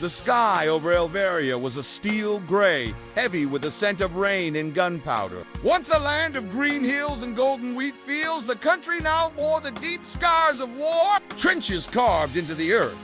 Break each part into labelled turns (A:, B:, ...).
A: The sky over Elveria was a steel gray, heavy with the scent of rain and gunpowder. Once a land of green hills and golden wheat fields, the country now bore the deep scars of war, trenches carved into the earth.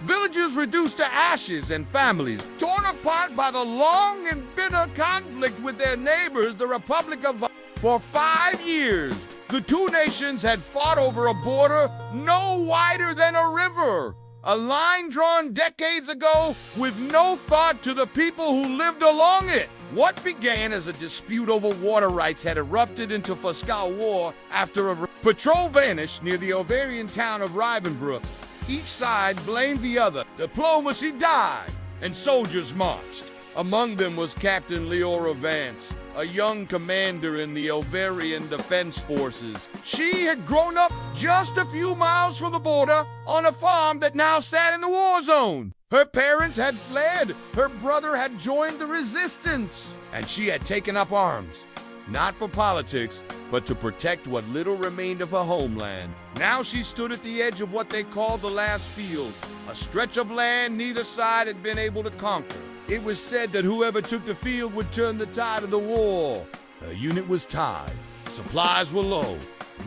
A: Villages reduced to ashes and families torn apart by the long and bitter conflict with their neighbors, the Republic of... For 5 years, the two nations had fought over a border no wider than a river. A line drawn decades ago with no thought to the people who lived along it. What began as a dispute over water rights had erupted into Foscal War after a patrol vanished near the Elverian town of Rivenbrook. Each side blamed the other. Diplomacy died, and soldiers marched. Among them was Captain Leora Vance, a young commander in the Elverian Defense Forces. She had grown up just a few miles from the border on a farm that now sat in the war zone. Her parents had fled, her brother had joined the resistance, and she had taken up arms. Not for politics, but to protect what little remained of her homeland. Now she stood at the edge of what they called the last field, a stretch of land neither side had been able to conquer. It was said that whoever took the field would turn the tide of the war. Her unit was tied, supplies were low,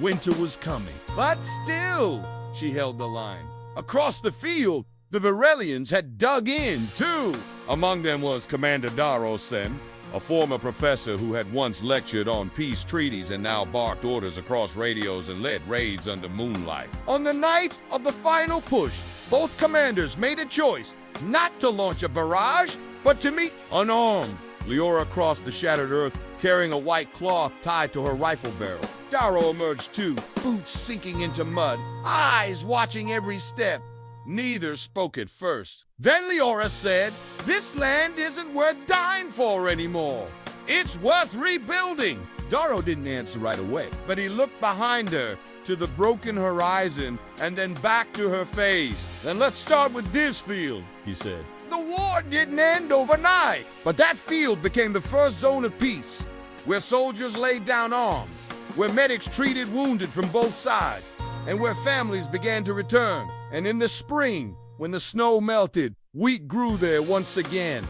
A: winter was coming. But still, she held the line. Across the field, the Varelians had dug in, too. Among them was Commander Darosen, a former professor who had once lectured on peace treaties and now barked orders across radios and led raids under moonlight. On the night of the final push, both commanders made a choice not to launch a barrage, but to meet unarmed. Leora crossed the shattered earth, carrying a white cloth tied to her rifle barrel. Daro emerged too, boots sinking into mud, eyes watching every step. Neither spoke at first. Then Leora said, "This land isn't worth dying for anymore. It's worth rebuilding." Daro didn't answer right away, but he looked behind her to the broken horizon and then back to her face. "Then let's start with this field," he said. The war didn't end overnight, but that field became the first zone of peace, where soldiers laid down arms, where medics treated wounded from both sides, and where families began to return. And in the spring, when the snow melted, wheat grew there once again.